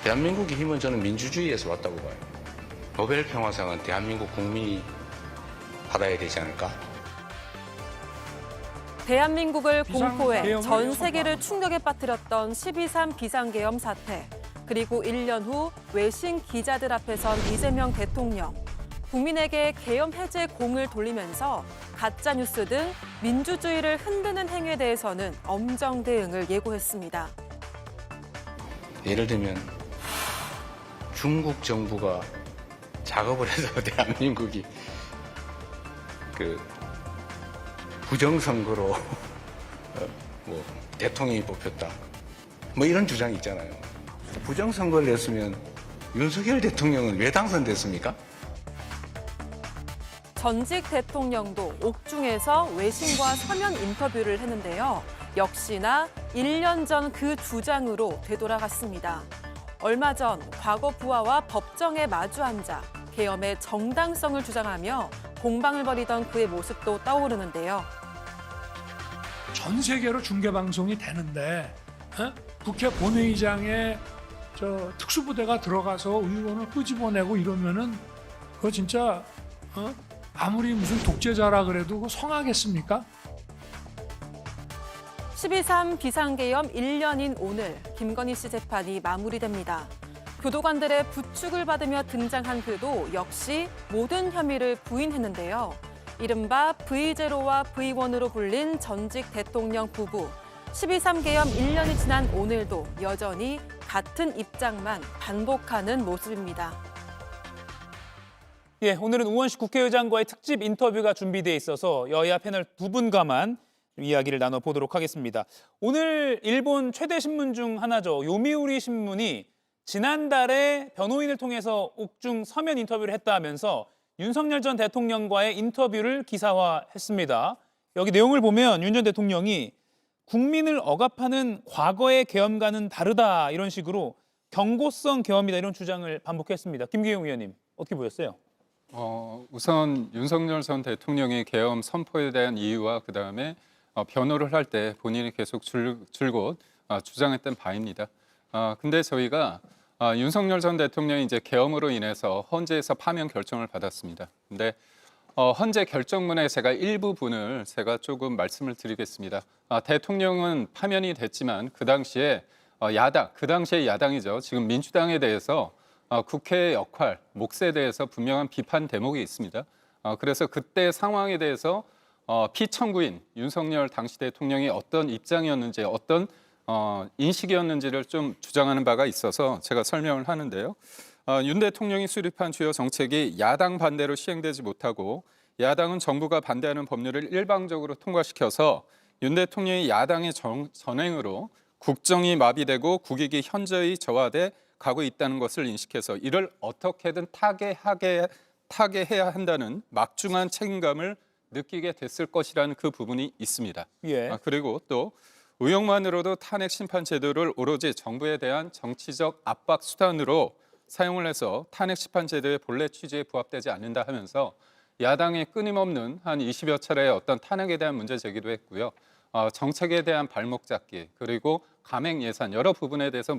대한민국의 힘은 저는 민주주의에서 왔다고 봐요. 노벨 평화상은 대한민국 국민이 받아야 되지 않을까? 대한민국을 공포해 비상계엄을 전 세계를 선포합니다. 충격에 빠뜨렸던 12.3 비상계엄 사태. 그리고 1년 후 외신 기자들 앞에 선 이재명 대통령. 국민에게 계엄 해제 공을 돌리면서 가짜뉴스 등 민주주의를 흔드는 행위에 대해서는 엄정 대응을 예고했습니다. 예를 들면 중국 정부가 작업을 해서 대한민국이 부정선거로 뭐 대통령이 뽑혔다. 뭐 이런 주장이 있잖아요. 부정선거를 냈으면 윤석열 대통령은 왜 당선됐습니까? 전직 대통령도 옥중에서 외신과 서면 인터뷰를 했는데요. 역시나 1년 전 그 주장으로 되돌아갔습니다. 얼마 전 과거 부하와 법정에 마주 앉아 계엄의 정당성을 주장하며 공방을 벌이던 그의 모습도 떠오르는데요. 전 세계로 중계 방송이 되는데 국회 본회의장에 특수부대가 들어가서 의원을 끄집어내고 이러면은 그거 진짜 아무리 무슨 독재자라 그래도 그거 성하겠습니까? 12.3 비상계엄 1년인 오늘 김건희 씨 재판이 마무리됩니다. 교도관들의 부축을 받으며 등장한 그도 역시 모든 혐의를 부인했는데요. 이른바 V0와 V1으로 불린 전직 대통령 부부. 12.3 계엄 1년이 지난 오늘도 여전히 같은 입장만 반복하는 모습입니다. 예, 오늘은 우원식 국회의장과의 특집 인터뷰가 준비돼 있어서 여야 패널 두 분과만 이야기를 나눠보도록 하겠습니다. 오늘 일본 최대 신문 중 하나죠. 요미우리 신문이 지난달에 변호인을 통해서 옥중 서면 인터뷰를 했다 하면서 윤석열 전 대통령과의 인터뷰를 기사화했습니다. 여기 내용을 보면 윤 전 대통령이 국민을 억압하는 과거의 계엄과는 다르다 이런 식으로 경고성 계엄이다 이런 주장을 반복했습니다. 김기용 의원님 어떻게 보셨어요? 우선 윤석열 전 대통령의 계엄 선포에 대한 이유와 그다음에 변호를 할 때 본인이 계속 줄곧 주장했던 바입니다. 근데 저희가 윤석열 전 대통령이 이제 계엄으로 인해서 헌재에서 파면 결정을 받았습니다. 근데 헌재 결정문에 제가 일부분을 제가 조금 말씀을 드리겠습니다. 대통령은 파면이 됐지만 그 당시에 그 당시에 야당이죠. 지금 민주당에 대해서 국회의 역할, 몫에 대해서 분명한 비판 대목이 있습니다. 그래서 그때 상황에 대해서 피청구인 윤석열 당시 대통령이 어떤 입장이었는지, 어떤 인식이었는지를 좀 주장하는 바가 있어서 제가 설명을 하는데요. 윤 대통령이 수립한 주요 정책이 야당 반대로 시행되지 못하고 야당은 정부가 반대하는 법률을 일방적으로 통과시켜서 윤 대통령이 야당의 전횡으로 국정이 마비되고 국익이 현저히 저하돼 가고 있다는 것을 인식해서 이를 어떻게든 타개해야 한다는 막중한 책임감을 느끼게 됐을 것이라는 그 부분이 있습니다. 예. 그리고 또 의혹만으로도 탄핵 심판 제도를 오로지 정부에 대한 정치적 압박 수단으로 사용을 해서 탄핵 심판 제도의 본래 취지에 부합되지 않는다 하면서 야당의 끊임없는 한 20여 차례의 어떤 탄핵에 대한 문제 제기도 했고요. 정책에 대한 발목 잡기 그리고 감행 예산 여러 부분에 대해서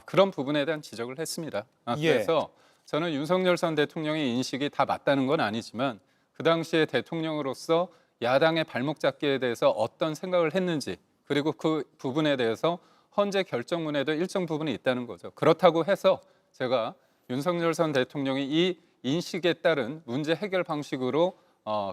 그런 부분에 대한 지적을 했습니다. 그래서 저는 윤석열 전 대통령의 인식이 다 맞다는 건 아니지만 그 당시에 대통령으로서 야당의 발목 잡기에 대해서 어떤 생각을 했는지 그리고 그 부분에 대해서 헌재 결정문에도 일정 부분이 있다는 거죠. 그렇다고 해서 제가 윤석열 전 대통령이 이 인식에 따른 문제 해결 방식으로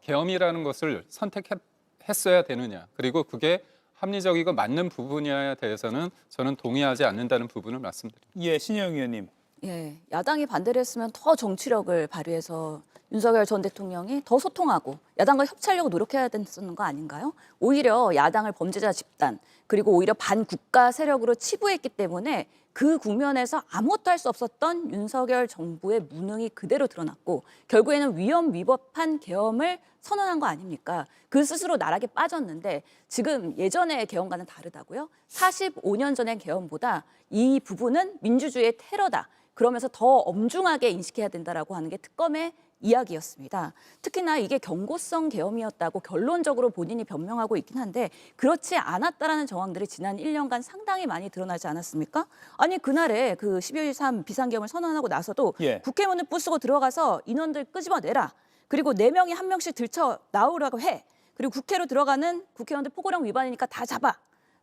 계엄이라는 것을 선택했어야 되느냐 그리고 그게 합리적이고 맞는 부분이어야 대해서는 저는 동의하지 않는다는 부분을 말씀드립니다. 예, 신혜영 의원님. 예, 야당이 반대를 했으면 더 정치력을 발휘해서 윤석열 전 대통령이 더 소통하고 야당과 협치하려고 노력해야 됐었는 거 아닌가요? 오히려 야당을 범죄자 집단 그리고 오히려 반국가 세력으로 치부했기 때문에 그 국면에서 아무것도 할 수 없었던 윤석열 정부의 무능이 그대로 드러났고 결국에는 위법한 계엄을 선언한 거 아닙니까? 그 스스로 나락에 빠졌는데 지금 예전의 계엄과는 다르다고요? 45년 전의 계엄보다 이 부분은 민주주의의 테러다. 그러면서 더 엄중하게 인식해야 된다라고 하는 게 특검의 이야기였습니다. 특히나 이게 경고성 계엄이었다고 결론적으로 본인이 변명하고 있긴 한데 그렇지 않았다라는 정황들이 지난 1년간 상당히 많이 드러나지 않았습니까? 아니 그날에 그 12.3 비상계엄을 선언하고 나서도 예. 국회문을 부수고 들어가서 인원들 끄집어내라. 그리고 4명이 한 명씩 들쳐 나오라고 해. 그리고 국회로 들어가는 국회의원들 포고령 위반이니까 다 잡아.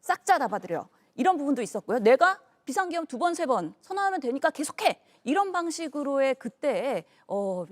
싹 다 잡아들여. 이런 부분도 있었고요. 내가 비상계엄 2번, 3번 선언하면 되니까 계속해. 이런 방식으로의 그때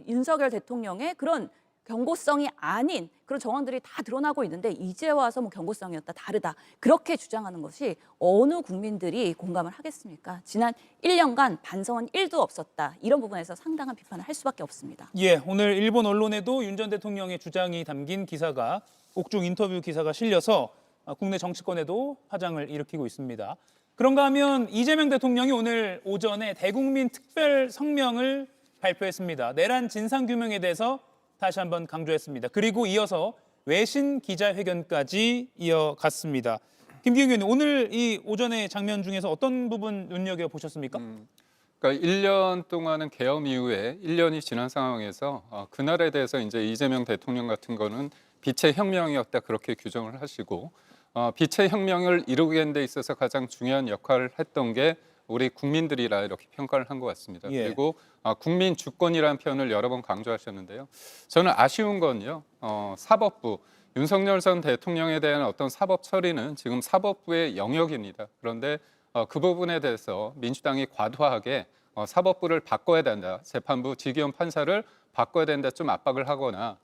윤석열 대통령의 그런 경고성이 아닌 그런 정황들이 다 드러나고 있는데 이제 와서 뭐 경고성이었다 다르다 그렇게 주장하는 것이 어느 국민들이 공감을 하겠습니까? 지난 1년간 반성은 1도 없었다. 이런 부분에서 상당한 비판을 할 수밖에 없습니다. 예, 오늘 일본 언론에도 윤 전 대통령의 주장이 담긴 기사가 옥중 인터뷰 기사가 실려서 국내 정치권에도 파장을 일으키고 있습니다. 그런가 하면 이재명 대통령이 오늘 오전에 대국민 특별 성명을 발표했습니다. 내란 진상규명에 대해서 다시 한번 강조했습니다. 그리고 이어서 외신 기자회견까지 이어갔습니다. 김기현 의원님, 오늘 이 오전의 장면 중에서 어떤 부분 눈여겨보셨습니까? 그러니까 1년 동안은 계엄 이후에 1년이 지난 상황에서 그날에 대해서 이제 이재명 대통령 같은 거는 빛의 혁명이었다 그렇게 규정을 하시고 빛의 혁명을 이루게 데 있어서 가장 중요한 역할을 했던 게 우리 국민들이라 이렇게 평가를 한 것 같습니다. 예. 그리고 국민 주권이라는 표현을 여러 번 강조하셨는데요. 저는 아쉬운 건요. 사법부, 윤석열 전 대통령에 대한 어떤 사법 처리는 지금 사법부의 영역입니다. 그런데 그 부분에 대해서 민주당이 과도하게 사법부를 바꿔야 된다. 재판부, 직위원 판사를 바꿔야 된다. 좀 압박을 하거나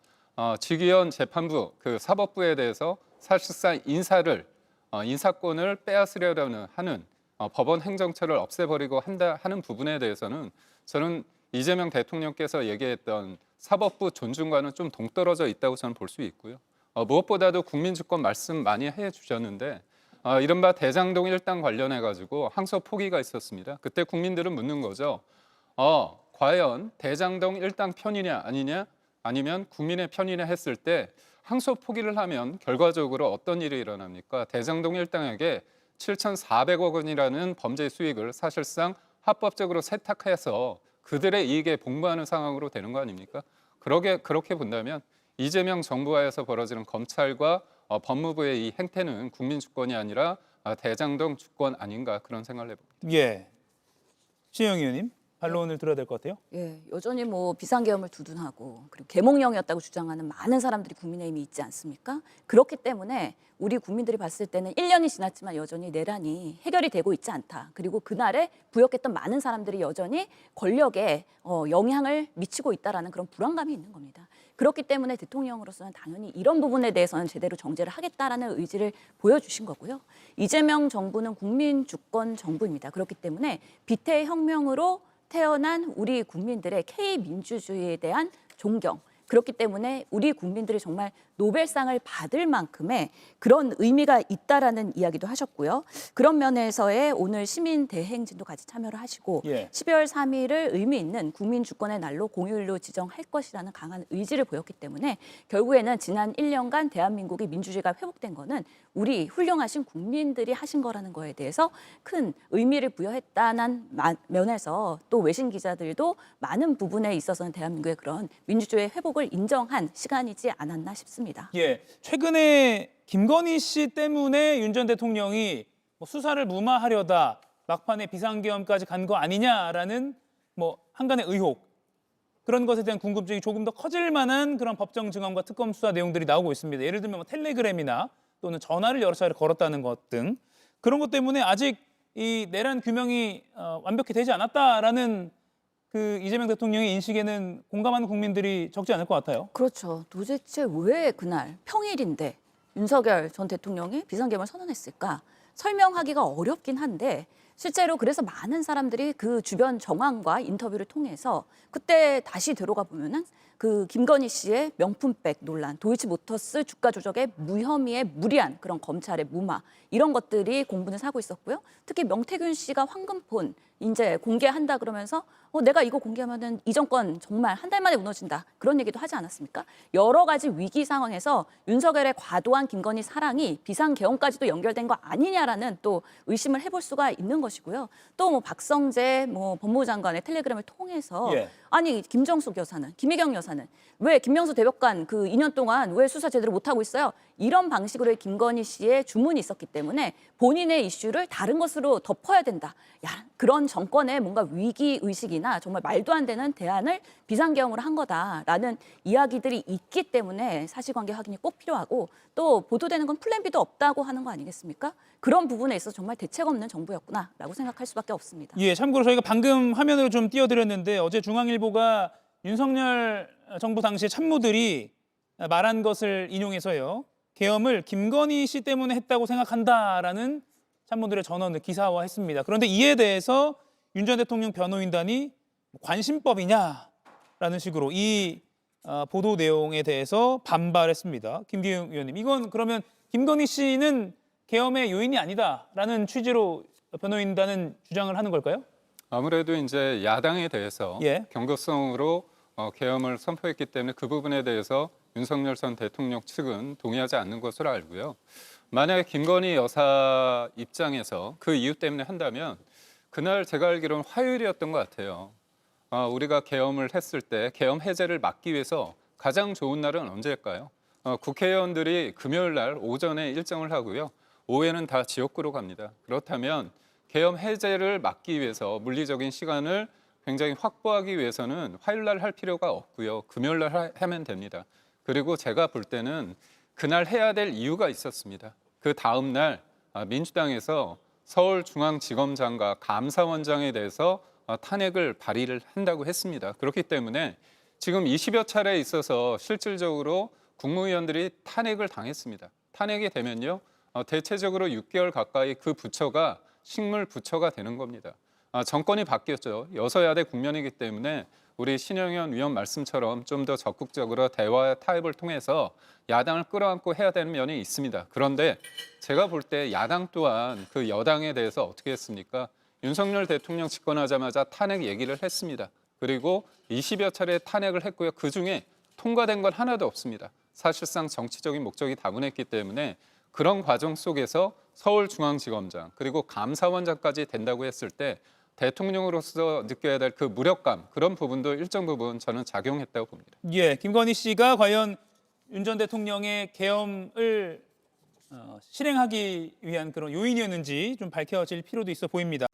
직위원 재판부, 그 사법부에 대해서 사실상 인사권을 빼앗으려는 하는 법원 행정처를 없애버리고 한다 하는 부분에 대해서는 저는 이재명 대통령께서 얘기했던 사법부 존중과는 좀 동떨어져 있다고 저는 볼 수 있고요. 무엇보다도 국민주권 말씀 많이 해주셨는데 이른바 대장동 일당 관련해 가지고 항소 포기가 있었습니다. 그때 국민들은 묻는 거죠. 과연 대장동 일당 편이냐 아니냐 아니면 국민의 편이냐 했을 때 항소 포기를 하면 결과적으로 어떤 일이 일어납니까? 대장동 일당에게 7,400억 원이라는 범죄 수익을 사실상 합법적으로 세탁해서 그들의 이익에 복무하는 상황으로 되는 거 아닙니까? 그렇게 본다면 이재명 정부하에서 벌어지는 검찰과 법무부의 이 행태는 국민 주권이 아니라 대장동 주권 아닌가 그런 생각을 해봅니다. 예, 신영 의원님, 반론을 들어야 될 것 같아요. 예, 여전히 뭐 비상계엄을 두둔하고 그리고 계몽령이었다고 주장하는 많은 사람들이 국민의힘에 있지 않습니까? 그렇기 때문에 우리 국민들이 봤을 때는 1년이 지났지만 여전히 내란이 해결이 되고 있지 않다. 그리고 그날에 부역했던 많은 사람들이 여전히 권력에 영향을 미치고 있다라는 그런 불안감이 있는 겁니다. 그렇기 때문에 대통령으로서는 당연히 이런 부분에 대해서는 제대로 정제를 하겠다라는 의지를 보여주신 거고요. 이재명 정부는 국민 주권 정부입니다. 그렇기 때문에 빛의 혁명으로 태어난 우리 국민들의 K민주주의에 대한 존경, 그렇기 때문에 우리 국민들이 정말 노벨상을 받을 만큼의 그런 의미가 있다라는 이야기도 하셨고요. 그런 면에서의 오늘 시민 대행진도 같이 참여를 하시고 예. 12월 3일을 의미 있는 국민 주권의 날로 공휴일로 지정할 것이라는 강한 의지를 보였기 때문에 결국에는 지난 1년간 대한민국의 민주주의가 회복된 거는 우리 훌륭하신 국민들이 하신 거라는 거에 대해서 큰 의미를 부여했다는 면에서 또 외신 기자들도 많은 부분에 있어서는 대한민국의 그런 민주주의의 회복을 인정한 시간이지 않았나 싶습니다. 예, 최근에 김건희 씨 때문에 윤 전 대통령이 수사를 무마하려다 막판에 비상계엄까지 간 거 아니냐라는 한간의 의혹, 그런 것에 대한 궁금증이 조금 더 커질 만한 그런 법정 증언과 특검 수사 내용들이 나오고 있습니다. 예를 들면 텔레그램이나 또는 전화를 여러 차례 걸었다는 것 등 그런 것 때문에 아직 이 내란 규명이 완벽히 되지 않았다라는 그 이재명 대통령의 인식에는 공감하는 국민들이 적지 않을 것 같아요. 그렇죠. 도대체 왜 그날 평일인데 윤석열 전 대통령이 비상계엄을 선언했을까? 설명하기가 어렵긴 한데 실제로 그래서 많은 사람들이 그 주변 정황과 인터뷰를 통해서 그때 다시 되돌아가 보면은 그 김건희 씨의 명품백 논란, 도이치모터스 주가 조작의 무혐의의 무리한 그런 검찰의 무마 이런 것들이 공분을 사고 있었고요. 특히 명태균 씨가 황금폰 이제 공개한다 그러면서 내가 이거 공개하면은 이 정권 정말 한 달 만에 무너진다 그런 얘기도 하지 않았습니까? 여러 가지 위기 상황에서 윤석열의 과도한 김건희 사랑이 비상계엄까지도 연결된 거 아니냐라는 또 의심을 해볼 수가 있는 것이고요. 또 박성재 법무부 장관의 텔레그램을 통해서 예. 아니 김정숙 여사는 김혜경 여사는 수사는. 왜 김명수 대법관 그 2년 동안 왜 수사 제대로 못하고 있어요? 이런 방식으로의 김건희 씨의 주문이 있었기 때문에 본인의 이슈를 다른 것으로 덮어야 된다. 야, 그런 정권의 뭔가 위기의식이나 정말 말도 안 되는 대안을 비상계엄으로 한 거다라는 이야기들이 있기 때문에 사실관계 확인이 꼭 필요하고 또 보도되는 건 플랜 B도 없다고 하는 거 아니겠습니까? 그런 부분에 있어서 정말 대책 없는 정부였구나라고 생각할 수밖에 없습니다. 예, 참고로 저희가 방금 화면으로 좀 띄워드렸는데 어제 중앙일보가 윤석열 정부 당시의 참모들이 말한 것을 인용해서요. 계엄을 김건희 씨 때문에 했다고 생각한다라는 참모들의 전언을 기사화했습니다. 그런데 이에 대해서 윤 전 대통령 변호인단이 관심법이냐라는 식으로 이 보도 내용에 대해서 반발했습니다. 김기웅 의원님, 이건 그러면 김건희 씨는 계엄의 요인이 아니다라는 취지로 변호인단은 주장을 하는 걸까요? 아무래도 이제 야당에 대해서 예. 경고성으로 계엄을 선포했기 때문에 그 부분에 대해서 윤석열 전 대통령 측은 동의하지 않는 것으로 알고요. 만약에 김건희 여사 입장에서 그 이유 때문에 한다면 그날 제가 알기로는 화요일이었던 것 같아요. 우리가 계엄을 했을 때 계엄 해제를 막기 위해서 가장 좋은 날은 언제일까요? 국회의원들이 금요일 날 오전에 일정을 하고요. 오후에는 다 지역구로 갑니다. 그렇다면 계엄 해제를 막기 위해서 물리적인 시간을 굉장히 확보하기 위해서는 화요일 날 할 필요가 없고요. 금요일 날 하면 됩니다. 그리고 제가 볼 때는 그날 해야 될 이유가 있었습니다. 그 다음 날 민주당에서 서울중앙지검장과 감사원장에 대해서 탄핵을 발의를 한다고 했습니다. 그렇기 때문에 지금 20여 차례에 있어서 실질적으로 국무위원들이 탄핵을 당했습니다. 탄핵이 되면요, 대체적으로 6개월 가까이 그 부처가 식물 부처가 되는 겁니다. 정권이 바뀌었죠. 여서야대 국면이기 때문에 우리 신영현 위원 말씀처럼 좀 더 적극적으로 대화 타협을 통해서 야당을 끌어안고 해야 되는 면이 있습니다. 그런데 제가 볼 때 야당 또한 그 여당에 대해서 어떻게 했습니까? 윤석열 대통령 집권하자마자 탄핵 얘기를 했습니다. 그리고 20여 차례 탄핵을 했고요. 그중에 통과된 건 하나도 없습니다. 사실상 정치적인 목적이 다분했기 때문에 그런 과정 속에서 서울중앙지검장 그리고 감사원장까지 된다고 했을 때 대통령으로서 느껴야 될 그 무력감, 그런 부분도 일정 부분 저는 작용했다고 봅니다. 예, 김건희 씨가 과연 윤 전 대통령의 계엄을 실행하기 위한 그런 요인이었는지 좀 밝혀질 필요도 있어 보입니다.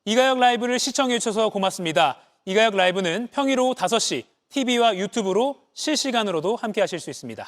이가혁 라이브를 시청해 주셔서 고맙습니다. 이가혁 라이브는 평일 오후 5시 TV와 유튜브로 실시간으로도 함께 하실 수 있습니다.